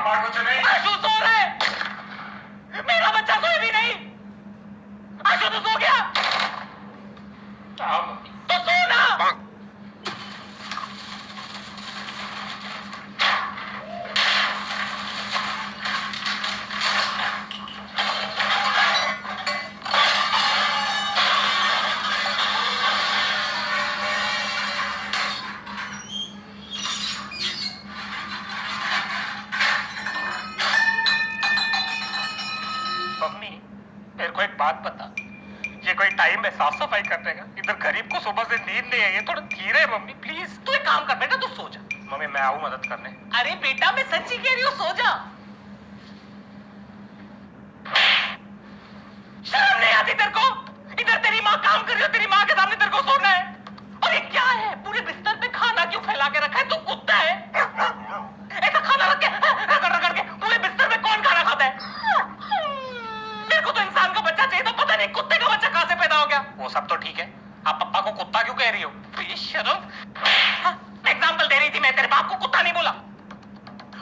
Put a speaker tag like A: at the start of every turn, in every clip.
A: कपाट को चले।
B: आशु सो रहा है, मेरा बच्चा सोए भी नहीं। आशु तू सो गया? तो सो ना। मम्मी मेरे को एक बात बता, ये कोई टाइम है साफ सफाई करने का? इधर गरीब को सुबह से नींद नहीं आई है, थोड़ा धीरे मम्मी प्लीज। तू एक काम कर बेटा, तू सो जा। मम्मी मैं आऊं मदद करने? अरे बेटा मैं सच्ची कह रही हूँ, सो जा। शर्म नहीं आती तेरे को? इधर तेरी माँ काम कर रही है, तेरी माँ के सामने तेरे को सोना है। और ये क्या है, पूरे बिस्तर पे खाना क्यों फैला के रखा है? तू कुत्ता है? ऐसा खाना रख के रगड़ रगड़ के पूरे बिस्तर में कौन खाना खाता है? मेरे को तो इंसान का बच्चा चाहिए था, पता नहीं कुत्ते का बच्चा कहां से पैदा हो गया। वो सब तो ठीक है, आप पप्पा को कुत्ता क्यों कह रही हो? बेशर्म। एग्जाम्पल दे रही थी मैं, तेरे बाप को कुत्ता नहीं बोला।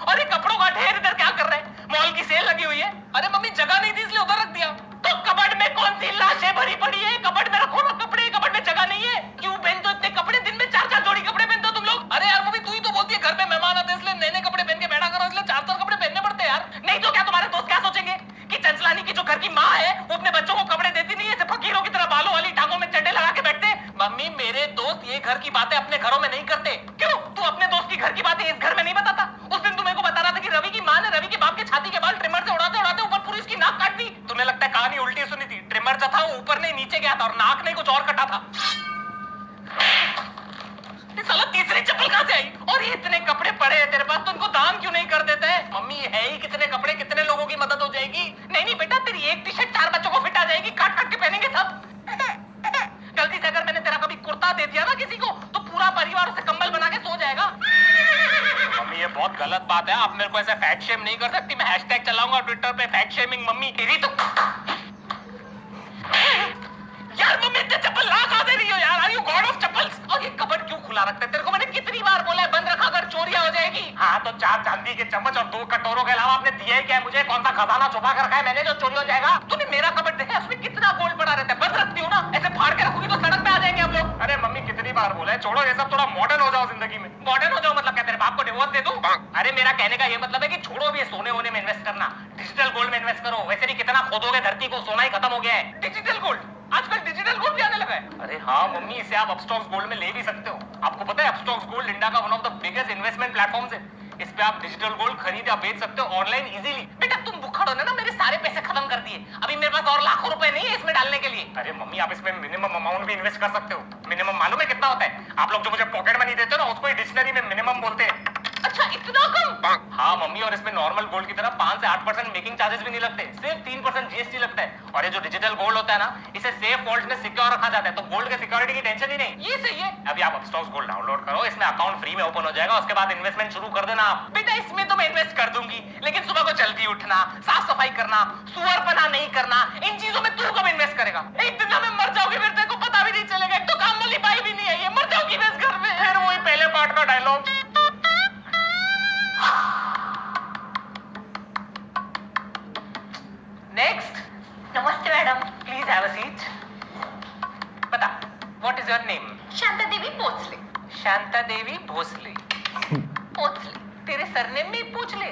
B: और ये कपड़ों का ढेर इधर क्या कर रहे हैं? मॉल की सेल लगी हुई है। अरे मम्मी जगह नहीं थी इसलिए उधर रख दिया। तो कबर्ड में कौन सी लाशें भरी पड़ी है? कबर्ड में रखो ना कपड़े, कबर्ड में जगह नहीं है। क्यों पहनते हो इतने कपड़े? दिन में 4-4 जोड़ी कपड़े पहनते हो तुम लोग। अरे यार मम्मी तू ही तो बोलती है घर में मेहमान आते हैं इसलिए नए नए कपड़े पहन के बैठा करो, इसलिए 4-4 कपड़े पहनने पड़ते हैं यार। नहीं तो क्या तुम्हारे दोस्त क्या सोचेंगे कि चंचलानी की जो घर की माँ है वो अपने बच्चों को कपड़े देती नहीं है, ऐसे फकीरों की तरह बालों वाली टांगों में चड्डे लगा के बैठते हैं। मम्मी मेरे दोस्त ये घर की बातें अपने घरों में नहीं करते। क्यों? तू अपने दोस्त की घर की बातें इस घर में नहीं बताता? उस दिन तू मेरे को बता रहा था कि रवि की माँ ने रवि के बाप के छाती के बाल ट्रिमर से उड़ाते उड़ाते ऊपर पूरी इसकी नाक काट दी। तुम्हें लगता है कहानी उल्टी सुनी थी? ट्रिमर जो था वो ऊपर नहीं नीचे गया था और नाक नहीं कुछ और कटा था। साला तीसरी चप्पल कहां से आई? और ये इतने कपड़े पड़े हैं तेरे पास, तो उनको दान क्यों नहीं कर देते हैं? मम्मी है ही कितने कपड़े, कितने लोगों की मदद हो जाएगी। नहीं नहीं बेटा तेरी एक टी शर्ट 4 बच्चों को फिट आ जाएगी, काट काट के पहनेंगे सब। गलती से अगर मैंने तेरा कभी कुर्ता दे दिया ना किसी को तो पूरा परिवार उसे कंबल बना के सो जाएगा। मम्मी ये बहुत गलत बात है, आप मेरे को ऐसे फैट शेम नहीं कर सकती। मैं हैशटैग चलाऊंगा ट्विटर पे, फैट शेमिंग मम्मी। तेरी तो यार मम्मी इतने चप्पल ला कहां दे रही हो यार? Are you god of chappals? और ये कबर्ड क्यों खुला रखते हैं? तेरे को मैंने कितनी बार बोला है बंद रखा कर, चोरियां हो जाएगी। हाँ तो 4 चांदी के चम्मच और 2 कटोरों के अलावा आपने दिया ही क्या है मुझे? कौन सा खजाना छुपा कर रखा है मैंने जो चोरी हो जाएगा? तूने मेरा कबर्ड देखा, उसमें कितना गोल्ड पड़ा रहता है। बंद रखती हूँ ना, ऐसे फाड़ के रखूंगी तो सड़क पे आ जाएंगे हम लोग। अरे मम्मी कितनी बार बोला है छोड़ो ये सब, थोड़ा मॉडर्न हो जाओ जिंदगी में। मॉडर्न हो जाओ मतलब क्या, तेरे बाप को डिवोर्स दे दूं? अरे मेरा कहने का ये मतलब है कि छोड़ो भी सोने होने में इन्वेस्ट करना, डिजिटल गोल्ड में इन्वेस्ट करो। वैसे भी कितना खोदोगे धरती को, सोना ही खत्म हो गया है। डिजिटल गोल्ड, आजकल डिजिटल गोल्ड भी आने लगा है। अरे हाँ मम्मी इसे आप अपस्टॉक्स गोल्ड में ले भी सकते हो। आपको पता है अपस्टॉक्स गोल्ड इंडिया का one of the biggest investment platforms है। इस पे आप डिजिटल गोल्ड खरीद या बेच सकते हो ऑनलाइन इजीली। बेटा तुम बुखड़ हो ना, मेरे सारे पैसे खत्म कर दिए, अभी मेरे पास और लाखों रुपए नहीं है इसमें डालने के लिए। अरे मम्मी आप इसमें मिनिमम अमाउंट भी इन्वेस्ट कर सकते हो। मिनिमम मालूम है कितना होता है? आप लोग जो मुझे पॉकेट मनी देते हो ना उसको डिक्शनरी में मिनिमम बोलते हैं। अच्छा इतना कम? हाँ मम्मी, और इसमें नॉर्मल गोल्ड की तरह 5 से 8% मेकिंग चार्जेस भी नहीं लगते, सिर्फ 3% जीएसटी लगता है। और ये जो डिजिटल गोल्ड होता है ना, इसे सेफ वॉल्ट में सिक्योर रखा जाता है, तो गोल्ड के सिक्योरिटी की टेंशन ही नहीं। ये सही है। अभी आप अपस्टॉक्स गोल्ड डाउनलोड करो, इसमें अकाउंट फ्री में ओपन हो जाएगा, उसके बाद इन्वेस्टमेंट शुरू कर देना आप। बेटा इसमें तो मैं इन्वेस्ट कर दूंगी, लेकिन सुबह को जल्दी उठना, साफ सफाई करना, सुअरपना नहीं करना, इन चीजों में तू कब इन्वेस्ट करेगा? एक दिन में मर जाओगे फिर तेरे को पता भी नहीं चलेगा। एक तो काम वाली बाई भी नहीं आई है, मर जाओगी मैं इस घर में। फिर वही पहले पार्ट का डायलॉग। नेक्स्ट। नमस्ते madam, please have a seat. बता, what is your name?
C: Shanta Devi Bhosale.
B: Shanta Devi Bhosale.
C: Bhosale.
B: तेरे सरनेम में ही पूछ ले।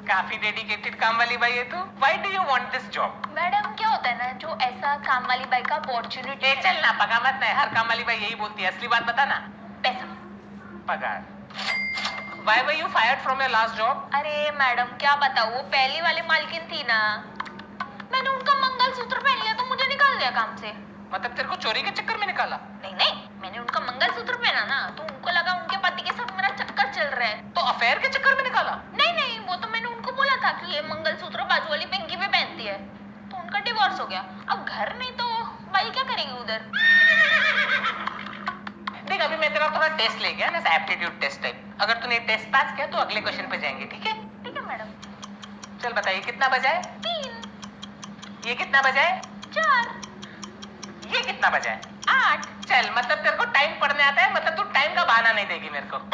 B: काफी डेडिकेटेड काम वाली बाई है तू। Why do you want this job?
C: Madam क्या होता है ना, जो ऐसा काम वाली बाई का अपॉर्चुनिटी।
B: चल ना पगा मत ना, हर काम वाली बाई यही बोलती है, असली बात बता ना।
C: पैसा।
B: पगार। Why were you fired from your last job?
C: अरे मैडम क्या बताऊँ, वो पहली वाली मालकिन थी ना, मैंने उनका मंगलसूत्र पहन लिया तो मुझे निकाल दिया काम से।
B: मतलब तेरे को चोरी के चक्कर में निकाला?
C: नहीं नहीं, मैंने उनका मंगलसूत्र पहना ना तो उनको लगा उनके पति के साथ मेरा चक्कर चल रहा है।
B: तो अफेयर के चक्कर में निकाला?
C: नहीं नहीं, वो तो मैंने उनको बोला था कि ये मंगलसूत्र बाजू वाली पिंकी पे पहनती है, तो उनका डिवोर्स हो गया। अब घर नहीं तो बाई क्या करेगी उधर।
B: देख अभी मैं तेरा थोड़ा टेस्ट ले गया ना, एप्टीट्यूड टेस्ट टाइप। अगर तूने टेस्ट पास किया तो अगले क्वेश्चन पे जाएंगे, ठीक है?
C: ठीक है मैडम।
B: चल बताइए कितना बजा है?
C: 3।
B: ये कितना बजा है?
C: 4।
B: ये कितना बजा है?
C: 8।
B: चल मतलब तेरे को टाइम पढ़ने आता है, मतलब तू टाइम का बहाना नहीं देगी मेरे को।
C: तो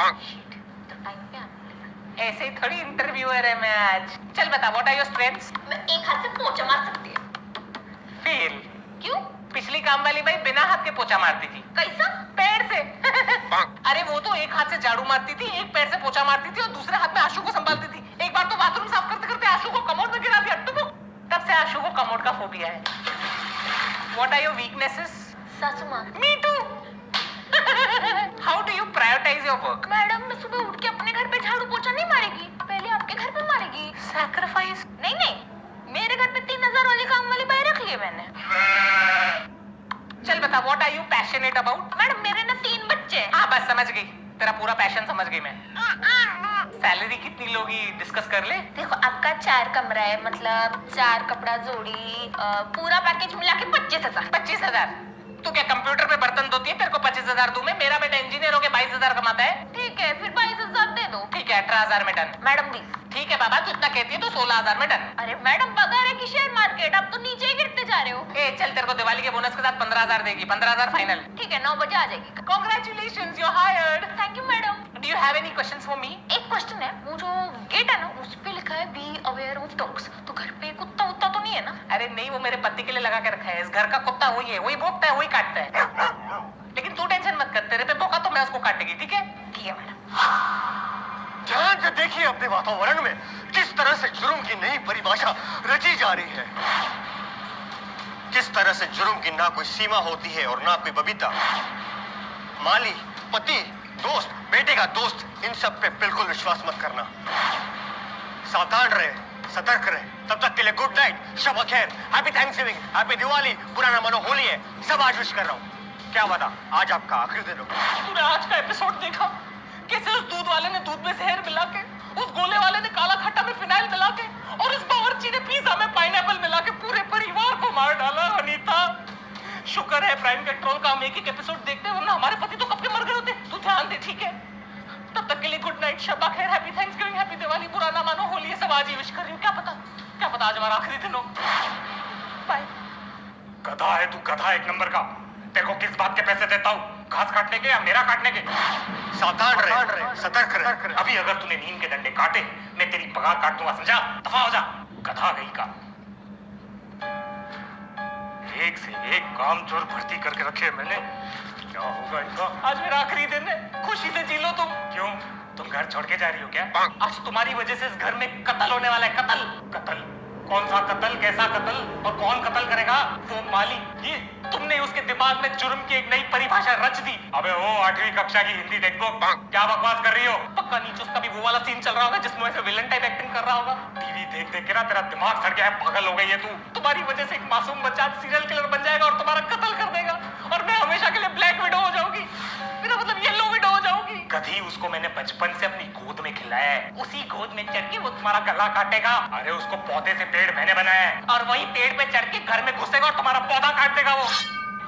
C: टाइम पे आना।
B: ऐसे ही थोड़ी इंटरव्यूअर है मैं आज। चल बता, व्हाट आर योर स्ट्रेंथ्स?
C: मैं एक हाथ से पोछा मार सकती है।
B: फेल।
C: क्यों?
B: पिछली काम वाली भाई बिना हाथ के पोछा मारती थी।
C: कैसा?
B: पैर से। अरे वो तो एक हाथ से झाड़ू मारती थी, एक पैर से पोछा मारती थी और दूसरे हाथ में आशु को संभालती थी। एक बार तो बाथरूम साफ करते करते आशु को कमोड में गिरा दिया। तब से आशु को कमोड का फोबिया है। What are your weaknesses?
C: सासू माँ।
B: Me too. How do you prioritise your work?
C: Madam, मैं सुबह उठ के अपने घर पे झाड़ू पोछा नहीं मारेगी, पहले आपके घर पे मारेगी।
B: सैक्रिफाइस?
C: नहीं नहीं, मेरे घर पे 3000 वाली काम वाली बाई रख ली है मैंने।
B: चल बता, what are you passionate about?
C: Madam, मेरे ना 3 बच्चे हैं।
B: हाँ बस समझ गई, तेरा पूरा पैशन समझ गई मैं। सैलरी कितनी लोगी डिस्कस कर ले।
C: देखो, आपका 4 कमरा है, मतलब 4 कपड़ा जोड़ी, पूरा पैकेज मिला के 25,000।
B: 25,000? तू क्या कंप्यूटर पे बर्तन धोती है? तेरे को 25,000 दूं मैं? मेरा बेटा इंजीनियर होके 22,000 कमाता है।
C: ठीक है, फिर 22,000 दे दो।
B: ठीक है, 18,000 में डन।
C: Madam please.
B: ठीक है बाबा, तू इतना कहती है तो 16,000 में डन।
C: अरे मैडम, पगार है कि शेयर मार्केट? आप तो नीचे ही गिरते जा रहे हो।
B: ए चल, तेरे को दिवाली के बोनस के साथ 15,000 देगी। 15,000 फाइनल।
C: ठीक है, 9 बजे आ जाएगी।
B: Congratulations, you are hired.
C: Thank you madam.
B: Do you have any questions for me?
C: एक क्वेश्चन है, वो जो गेट है ना, उस पे लिखा है बी अवेयर ऑफ डॉग्स, तो घर पे कुत्ता उत्ता तो नहीं है ना?
B: अरे नहीं, वो मेरे पति के लिए लगा के रखा है। इस घर का कुत्ता वही है, वही भौंकता है, वही काटता है। लेकिन तू टेंशन मत कर, तेरे पे भौंका तो मैं उसको काटेगी। ठीक है?
C: ठीक है मैडम।
A: ध्यान से देखिए अपने वातावरण में किस तरह से जुर्म की नई परिभाषा रची जा रही है। किस तरह से जुर्म की ना कोई सीमा होती है और ना कोई बबीता। माली, पति, दोस्त, बेटे का दोस्त, इन सब पे बिल्कुल विश्वास मत करना। सावधान रहे, सतर्क रहे। तब तक के लिए गुड नाइट, शब खैर, हैप्पी थैंक्सगिविंग, हैप्पी दिवाली, पुराना मनो होली है, सब आज विश कर रहा हूँ। क्या बता, आज आपका आखिरी दिन होगा।
B: तूने आज का एपिसोड देखा? कैसे उस दूध वाले ने दूध में जहर मिला के, उस गोले वाले ने काला खट्टा में फिनाइल मिला के, और उस बावर्ची ने पिज्जा में पाइनएप्पल मिला के पूरे परिवार को मार डाला। अनीता, शुक्र है प्राइम पेट्रोल का हम एक एपिसोड देखते हैं, वरना हमारे पति तो कब के मर गए होते। तू ध्यान दे, ठीक है? तब तक के लिए गुड नाइट, शब्बा खैर, हैप्पी थैंक्सगिविंग, हैप्पी दिवाली, बुरा मानो होली, ये सब आज ही विश कर रही हूँ। क्या पता आज हमारा आखिरी दिन हो। बाय। गधा है तू, गधा एक नंबर का। तेरे को किस बात के पैसे देता हूँ? घास काटने के या मेरा काटने के?
A: सावधान रहे, सतर्क रहे।
B: अभी अगर तूने नीम के डंडे काटे, मैं तेरी पगार काट दूंगा, समझा? दफा हो जा, गधा गई का। एक से एक काम चोर भर्ती करके रखे हैं मैंने। क्या होगा इनका? आज मेरा आखिरी दिन है, खुशी से जी लो तुम। क्यों, तुम घर छोड़ के जा रही हो क्या? आज तुम्हारी वजह से इस घर में कत्ल होने वाला है। कत्ल? कौन सा कत्ल, कैसा कत्ल, और कौन कत्ल करेगा? वो माली। ये तुमने उसके दिमाग में जुर्म की एक नई परिभाषा रच दी। अबे वो 8वीं कक्षा की हिंदी टेक्स्ट बुक, क्या बकवास कर रही हो? पक्का नीचे उसका भी वो वाला सीन चल रहा होगा जिसमें ऐसे विलन टाइप एक्टिंग कर रहा होगा। टीवी देख देख के ना तेरा दिमाग सड़ गया है, पागल हो गई है तू। तुम्हारी वजह से एक मासूम बच्चा सीरियल किलर बन जाएगा और तुम्हारा कत्ल कर देगा, और मैं हमेशा के लिए ब्लैक विडो हो जाऊंगी। मेरा मतलब येलो विडो हो जाऊंगी। कभी उसको मैंने बचपन से अपनी गोद में खिलाया है, उसी गोद में चढ़ के वो तुम्हारा गला काटेगा। अरे उसको पौधे से पेड़ मैंने बनाया है, और वही पेड़ पे चढ़ के घर में घुसेगा और तुम्हारा पौधा काट देगा वो।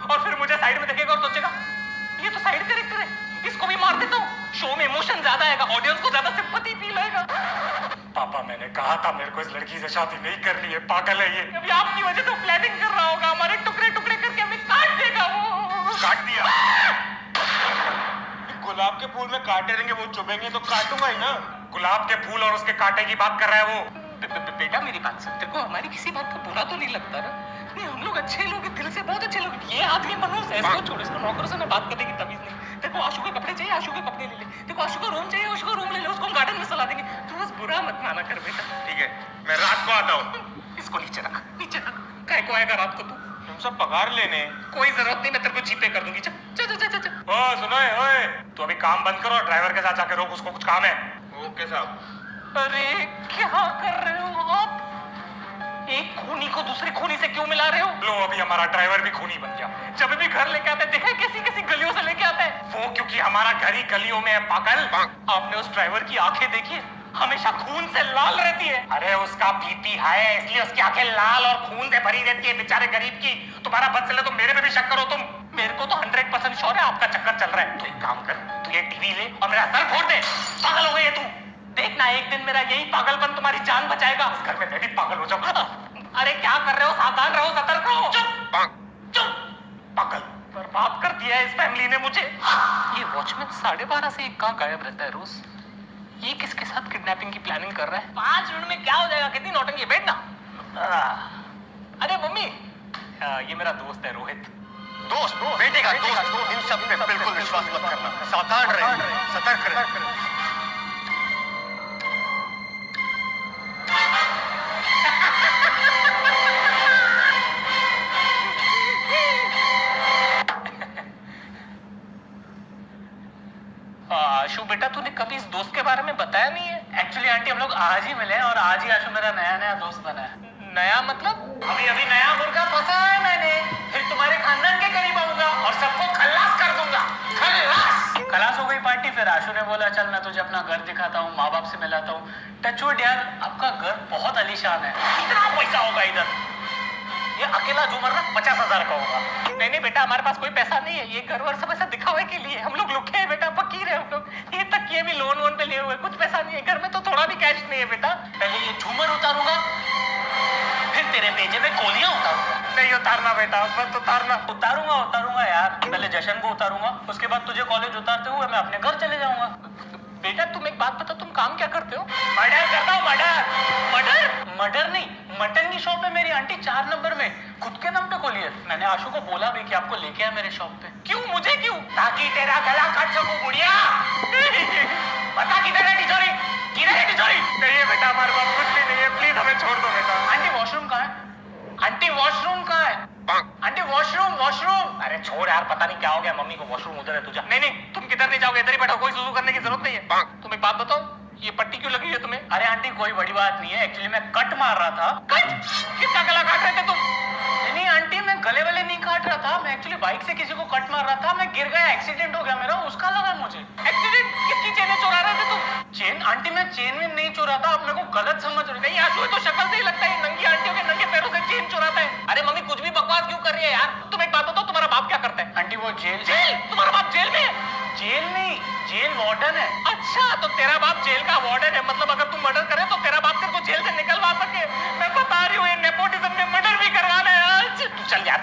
B: और फिर मुझे साइड में देखेगा और सोचेगा ये तो साइड कैरेक्टर है, इसको भी मार देता हूँ। शो में इमोशन ज्यादा आएगा, ऑडियंस को ज्यादा सिंपैथी फील आएगा। पापा, मैंने कहा था मेरे को इस लड़की से शादी नहीं करनी है, पागल है ये। अभी आपकी वजह से प्लानिंग कर रहा होगा, हमारे टुकड़े टुकड़े करके हमें काट देगा वो। काट दिया।
A: गुलाब के फूल में कांटे रहेंगे, वो चुभेंगे तो काटूंगा ही ना।
B: गुलाब के फूल और उसके कांटे की बात कर रहा है वो। बेटा मेरी बात सुन, तेरे को हमारी किसी बात का बुरा तो नहीं लगता ना? नहीं, हम लोग अच्छे लोग हैं, दिल से बहुत अच्छे लोग हैं। ये आदमी मनोज है, इसको छोड़, इसको नौकरों से ना बात करने की तमीज नहीं। तेरे को आशु के कपड़े चाहिए, आशु के कपड़े ले ले। तेरे को आशु का रूम चाहिए, आशु का रूम ले ले। उसको हम गार्डन में सला देंगे। तू बस बुरा मत माना कर बेटा।
A: ठीक है, मैं रात को आता हूँ।
B: इसको नीचे रख, नीचे रख। काय को आएगा रात को तू?
A: तुम सब पगार लेने।
B: कोई जरूरत नहीं, मैं तेरे को जीपे कर दूंगी। चल चल चल चल। ओ सुनो, ओए तू अभी काम बंद करो, ड्राइवर के साथ जाके रोक, उसको कुछ काम है।
A: ओके साहब।
B: अरे क्या कर रहे हो आप? एक खूनी को दूसरे खूनी से क्यों मिला रहे हो? लो, अभी हमारा ड्राइवर भी खूनी बन गया। जब भी घर लेके आता है, देखा है कैसी कैसी गलियों से लेके आता है वो? क्योंकि हमारा घर ही गलियों में है, पागल। आपने उस ड्राइवर की आंखें देखी, हमेशा खून से लाल रहती है। अरे उसका बीपी हाई है, इसलिए उसकी आंखें लाल और खून से भरी रहती है, बेचारे गरीब की। तुम्हारा बस चले तो मेरे पे भी शक करो तुम। मेरे को तो 100% श्योर है आपका चक्कर चल रहा है। तो एक काम कर, तू ये टीवी ले और मेरा सर फोड़ दे। पागल हो गई है तू। देखना, एक दिन मेरा यही पागलपन तुम्हारी जान बचाएगा। इस घर में मैं भी पागल हो जाऊंगा। अरे क्या कर रहे हो? सावधान रहो, सतर्क रहो। चुप, पागल। बर्बाद कर दिया है इस फैमिली ने मुझे। ये वॉचमैन 12:30 से कहाँ गायब रहता है रोज? ये किसके साथ किडनैपिंग की प्लानिंग कर रहा है। 5 मिनट में क्या हो जाएगा, कितनी नौटंकी है, बैठ ना। अरे मम्मी, ये मेरा दोस्त है रोहित।
A: दोस्त, बेटे का दोस्त, इन सब पे बिल्कुल विश्वास मत करना। सावधान रहे, सतर्क रहे।
B: आशु बेटा, तूने कभी इस दोस्त के बारे में बताया नहीं है। एक्चुअली आंटी, हम लोग आज ही मिले हैं और आज ही आशु मेरा नया दोस्त बना है। नया मतलब? अभी नया मुर्गा फंसा है मैंने, फिर तुम्हारे खानदान के करीब आऊंगा और सबको खल्लास कर दूंगा। खलास हो गई पार्टी। फिर आशु ने बोला चल मैं तुझे अपना घर दिखाता हूँ, माँ बाप से मिलाता हूँ। टचवुड यार, आपका घर बहुत आलीशान है। कितना पैसा होगा इधर? ये अकेला झूमर ना 50,000 का होगा। नहीं बेटा, हमारे पास कोई पैसा नहीं है। ये घर वर सब ऐसा दिखावे के लिए। हम लोग लुखे हैं बेटा, फकीर है हम लोग। ये तकिए भी लोन पे लिए हुए, कुछ पैसा नहीं है घर में, तो थोड़ा भी कैश नहीं है बेटा। पहले ये झूमर उतारूंगा, फिर तेरे बेजे में गोलियां उतारूंगा। नहीं उतारना बेटा, बस उतारूंगा यार। पहले जशन को उतारूंगा, उसके बाद तुझे कॉलेज उतारते हुए मैं अपने घर चले जाऊंगा। बेटा तुम एक बात बता, तुम काम क्या करते हो? मर्डर करता हूँ। मर्डर नहीं, मटन की शॉप है मेरी आंटी 4 नंबर में, खुद के नाम पे खोली है। मैंने आशु को बोला भी कि आपको लेके आए मेरे शॉप पे। क्यों, मुझे क्यों? ताकि तेरा गला काट सकूं बुढ़िया। बता किधर है तिजोरी? नहीं है बेटा, हमारे पास कुछ भी नहीं है, प्लीज हमें छोड़ दो बेटा। आंटी वॉशरूम कहाँ है? Aunty washroom. अरे छोड़ यार, पता नहीं क्या हो गया मम्मी को, वॉशरूम उधर है तुझा। नहीं, तुम किधर नहीं जाओगे, इधर ही बैठो, कोई सुसु करने की जरूरत नहीं है। तुम एक बात बताओ, ये पट्टी क्यों लगी है तुम्हें? अरे आंटी कोई बड़ी बात नहीं है, एक्चुअली मैं कट मार रहा था। कट? किसका गला काट रहे थे तुम? नहीं आंटी, मैं गले वाले नहीं काट रहा था, मैं एक्चुअली बाइक से किसी को कट मार रहा था, मैं गिर गया, एक्सीडेंट हो गया मेरा, उसका लगा मुझे। एक्सीडेंट? किसकी चेनें चुरा रहे थे तुम? चेन? आंटी मैं चेन में नहीं चुरा था, आप मेरे को गलत समझ रहे। नहीं आशु, तो शक्ल से ही लगता है नंगी आंटियों के नंगे पैरों से चेन चुराता है। अरे मम्मी कुछ भी बकवास क्यों कर रही है यार? तुम एक बात बताओ, तुम्हारा बाप क्या करता है? आंटी वो जेल। तुम्हारा बाप जेल में है? जेल नहीं, जेल वार्डन है। अच्छा, तो तेरा बाप जेल का वार्डन है, मतलब अगर तुम मर्डर करे तो तेरा बाप तेरे को जेल से निकलवा सके। मैं बता रही हूँ, ये नेपोटिज्म में मर्डर भी करवाना है आज। चल यार,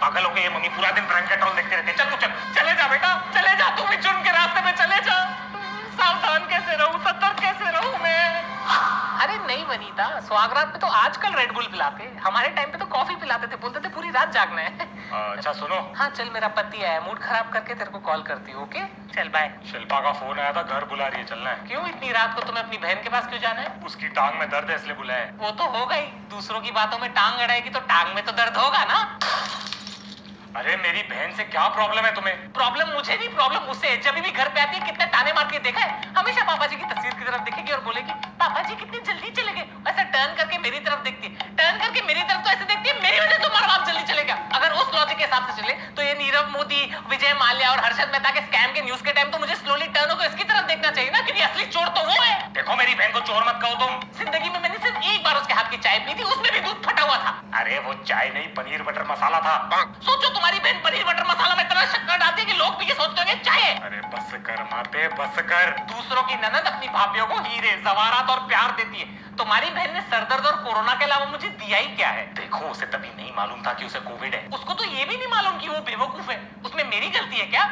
B: पागल हो गए मम्मी, पूरा दिन ब्रांड पेट्रोल देखते रहते। चल चले जा बेटा, चले जा, तू भी जुर्म के रास्ते में चले जा। सावधान कैसे रहूं, सतर्क कैसे रहूं मैं? अरे नहीं वनीता, स्वागरात में तो आजकल रेड बुल पिलाते, हमारे टाइम पे तो कॉफी पिलाते थे, बोलते थे पूरी रात जागना है। अच्छा सुनो, हाँ चल, मेरा पति आया, मूड खराब करके तेरे को कॉल करती हूँ। ओके चल बाय। शिल्पा का फोन आया था, घर बुला रही है, चलना है। क्यों इतनी रात को तुम्हें अपनी बहन के पास क्यों जाना है? उसकी टांग में दर्द है इसलिए बुलाया है। वो तो होगा ही, दूसरों की बातों में टांग अड़ाएगी तो टांग में तो दर्द होगा ना। अरे मेरी बहन से क्या प्रॉब्लम है तुम्हें? प्रॉब्लम मुझे नहीं, प्रॉब्लम मुझसे है। जब भी घर पे आती है कितने ताने मार के देखा है, हमेशा पापा जी की तस्वीर की तरफ देखेगी और बोलेगी पापा जी कितनी जल्दी चले गए। ऐसा टर्न करके मेरी तरफ देखती है, टर्न करके मेरी तरफ तो ऐसे देखती है मेरी वजह से तुम्हारा बाप जल्दी चले गया। अगर उस लॉजिक के हिसाब से चले तो ये नीरव मोदी, विजय माल्या और हर्षद मेहता के स्कैम के न्यूज के टाइम तो मुझे स्लोली टर्न होकर इसकी तरफ देखना चाहिए ना, क्योंकि असली चोर तो वो है। देखो मेरी बहन को चोर मत कहो तुम। जिंदगी में मैंने सिर्फ एक बार उसके हाथ की चाय पी थी, उसमें भी दूध फटा हुआ था। अरे वो चाय नहीं, पनीर बटर मसाला था। सोचो तुम्हारी बहन पनीर बटर मसाला में इतना शक्कर डालती है कि लोग भी ये सोचते होंगे चाय है। अरे बस कर माते, बस कर। दूसरों की ननद अपनी भाभियों को हीरे जवाहरात और प्यार देती है, तुम्हारी बहन ने सरदर्द और कोरोना के अलावा मुझे दिया ही क्या है? देखो उसे तभी नहीं मालूम था कि उसे कोविड है, उसको तो ये भी नहीं मालूम कि वो बेवकूफ है। उसमें मेरी गलती है क्या?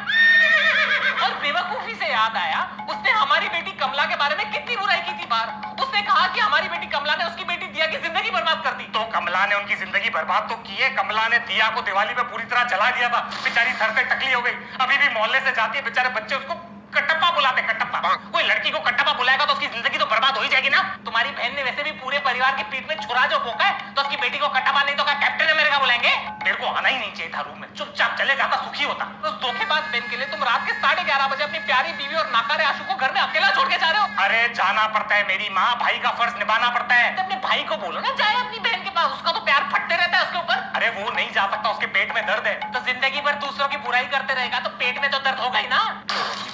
B: और बेवकूफी से याद आया, उसने हमारी बेटी कमला के बारे में कितनी बुराई की थी बाहर। उसने कहा कि हमारी बेटी कमला ने उसकी बेटी दिया की जिंदगी बर्बाद कर दी। तो कमला ने उनकी जिंदगी बर्बाद तो की है, कमला ने दिया को दिवाली पे पूरी तरह जला दिया था, बेचारी सर से टकली हो गई, अभी भी मोहल्ले से जाती है, बेचारे बच्चे उसको कटप्पा बुलाते, कटप्पा। कोई लड़की को कटप्पा बुलाएगा तो उसकी जिंदगी तो बर्बाद हो ही जाएगी ना। तुम्हारी बहन ने वैसे भी पूरे परिवार की पीठ में छुरा जो भोंका है, तो उसकी बेटी को कटप्पा नहीं तो क्या कैप्टन अमेरिका बुलाएंगे? मेरे को आना ही नहीं चाहिए था रूम में, चुपचाप चले जाता, सुखी होता। उस धोखेबाज बहन के लिए तुम रात के 11:30 बजे अपनी प्यारी बीवी और नाकारे आशु को घर में अकेला छोड़ के जा रहे हो। अरे जाना पड़ता है मेरी माँ, भाई का फर्ज निभाना पड़ता है। तो अपने भाई को बोलो ना जाए अपनी बहन के पास, उसका तो प्यार फटते रहता है उसके ऊपर। अरे वो नहीं जा सकता, उसके पेट में दर्द है। तो जिंदगी भर दूसरों की बुराई करते रहेगा तो पेट में तो दर्द होगा ही ना।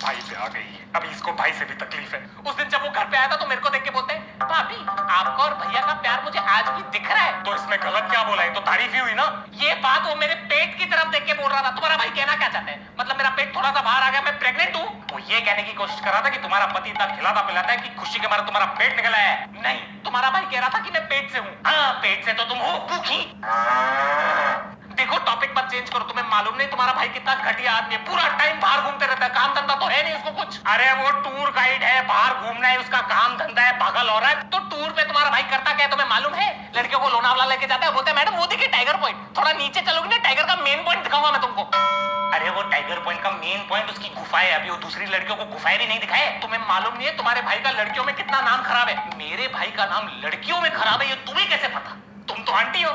B: भाई पे आ गई है, अभी इसको भाई से भी तकलीफ है। उस दिन जब वो घर पे आया था तो मेरे को देख के बोलते हैं भाभी आपका और भैया का प्यार मुझे आज भी दिख रहा है। तो इसमें गलत क्या बोला है? तो तारीफ ही हुई ना। ये बात वो मेरे पेट की तरफ देख के बोल रहा था। तुम्हारा भाई कहना क्या चाहता है? मतलब मेरा पेट थोड़ा सा बाहर आ गया, मैं प्रेग्नेंट हूँ? वो ये कहने की कोशिश कर रहा था कि तुम्हारा पति इतना खिलाता पिलाता है कि खुशी के मारे तुम्हारा पेट निकला है। नहीं, तुम्हारा भाई कह रहा था कि मैं पेट से हूँ। हाँ पेट से तो तुम हो भूखी। देखो टॉपिक मत चेंज करो, तुम्हें मालूम नहीं तुम्हारा भाई कितना घटिया आदमी है, पूरा टाइम बाहर घूमते रहता है, काम धंधा तो है नहीं उसको कुछ। अरे वो टूर गाइड है, बाहर घूमना है उसका काम धंधा है, पागल हो रहा है। तो टूर पे तुम्हारा भाई करता क्या है तुम्हें मालूम है? लड़कियों को लोनावाला लेके जाता है, बोलते हैं मैडम वो देखिए टाइगर पॉइंट, थोड़ा नीचे चलोगे ना टाइगर का मेन पॉइंट दिखाऊंगा मैं तुमको। अरे वो टाइगर पॉइंट का मेन पॉइंट उसकी गुफाएं है, अभी वो दूसरी लड़कियों को गुफाएं भी नहीं दिखाए। तुम्हें मालूम नहीं है तुम्हारे भाई का लड़कियों में कितना नाम खराब है? मेरे भाई का नाम लड़कियों में खराब है ये तुम्हें कैसे पता? तुम तो आंटी हो।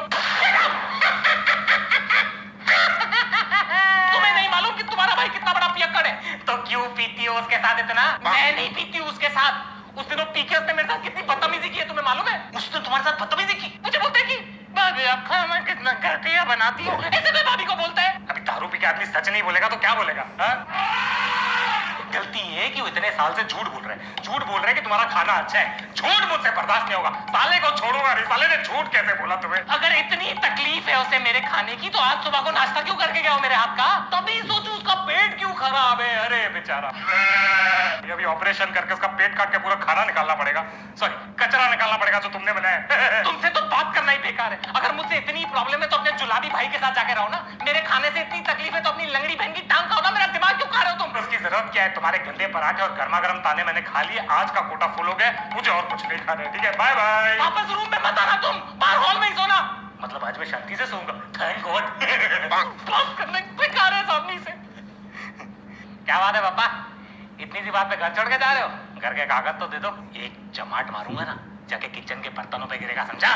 B: तुम्हें नहीं मालूम कि तुम्हारा भाई कितना बड़ा पियक्कड़ है? तो क्यों पीती हो उसके साथ इतना? मैं नहीं पीती हूँ उसके साथ। उस दिन वो पी के उसने मेरे साथ कितनी बदतमीजी की है तुम्हें मालूम है? उसने तुम्हारे साथ बदतमीजी की? मुझे बोलते कि भाभी आप खाना कितना घटिया बनाती हो, ऐसे में भाभी को बोलता है। अभी दारू पी के आदमी सच नहीं बोलेगा तो क्या बोलेगा? गलती ये है कि वो इतने साल से झूठ बोल रहे हैं, झूठ बोल रहे हैं कि तुम्हारा खाना अच्छा है। झूठ मुझसे बर्दाश्त नहीं होगा, साले को छोड़ूंगा नहीं। साले ने झूठ कैसे बोला तुम्हें? अगर इतनी तकलीफ है उसे मेरे खाने की तो आज सुबह को नाश्ता क्यों करके गया हो मेरे हाथ का? तभी सोचू उसका पेट क्यों खराब है। अरे बेचारा, ये अभी ऑपरेशन करके उसका पेट काट के पूरा खाना निकालना पड़ेगा, सॉरी कचरा निकालना पड़ेगा जो तुमने बनाया। तुमसे तो बात करना ही बेकार है। अगर मुझसे इतनी प्रॉब्लम है तो अपने जुलाबी भाई के साथ जाके रहो ना। मेरे खाने से इतनी तकलीफ है तो अपनी लंगड़ी बहन की टांग खाओ ना। मेरा दिमाग क्यों खा रहे हो तुम? उसकी जरूरत क्या है? तुम्हारे गंदे पराठे और गर्मा गर्म ताने मैंने खा लिए, आज का कोटा फुल हो गया, मुझे और कुछ नहीं खाना है। ठीक है, बाय बाय। वापस रूम में मत आना तुम, बाहर हॉल में ही सोना। मतलब आज मैं शांति से सोऊंगा, थैंक गॉड। बात करने बेकार है सामने से। क्या बात है पापा, इतनी सी बात पे घर छोड़ के जा रहे हो? घर के कागज तो दे दो। एक चमाट मारूंगा ना जाके किचन के बर्तनों पे गिरेगा, समझा?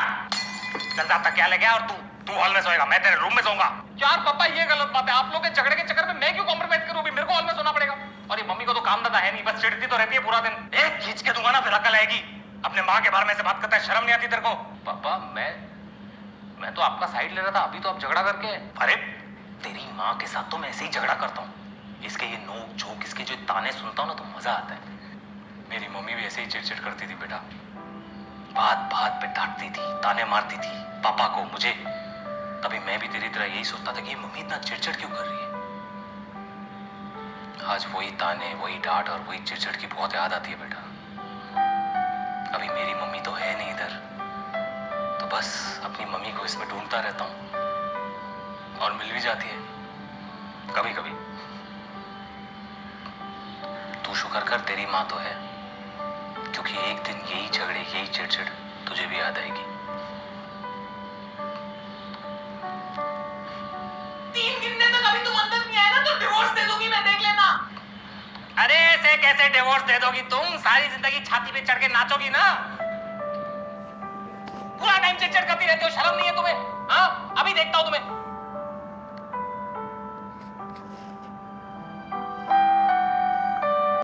B: चल जा, तक क्या ले गया? और तू हॉल में सोएगा, मैं तेरे रूम में सोऊंगा। यार पापा ये गलत बात है, आप लोग के झगड़े के चक्कर में मैं क्यों कॉम्प्रोमाइज करूं? मेरे को हॉल में सोना पड़ेगा। और ये मम्मी को तो काम धंधा है नहीं, बस चिढ़ती तो रहती है पूरा दिन। एक खींच के दूंगा ना फिर अकल आएगी। अपने माँ के बारे में से बात करता है, शर्म नहीं आती तेरे को? पापा मैं तो आपका साइड ले रहा था, अभी तो आप झगड़ा करके। अरे तेरी माँ के साथ तो मैं ऐसे ही झगड़ा करता हूँ, इसके ये नोक झोंक, इसके जो ताने सुनता हूँ ना तो मजा आता है। मेरी मम्मी भी ऐसे ही चिड़चिड़ करती थी बेटा, बात बात पे डांटती थी, ताने मारती थी पापा को, मुझे। तभी मैं भी तेरी तरह यही सोचता था कि मम्मी इतना चिड़चिड़ क्यों कर रही है। आज वही ताने, वही डांट और वही चिड़चिड़ की बहुत याद आती है बेटा। अभी मेरी मम्मी तो है नहीं इधर, तो बस अपनी मम्मी को इसमें ढूंढता रहता हूँ और मिल भी जाती है कभी कभी। तू शुक्र कर तेरी माँ तो है, क्योंकि एक दिन यही झगड़े, यही चिड़चिड़ तुझे भी याद आएगी। 3 गिनने तक अभी तुम अंदर नहीं आए ना तो डिवोर्स दे दूंगी मैं, देख लेना। अरे ऐसे कैसे डिवोर्स दे दोगी तुम? सारी जिंदगी छाती पे चढ़ के नाचोगी ना। पूरा टाइम चिड़चिड़ करती रहती हो, शर्म नहीं है तुम्हें? हाँ, अभी देखता हूँ तुम्हें।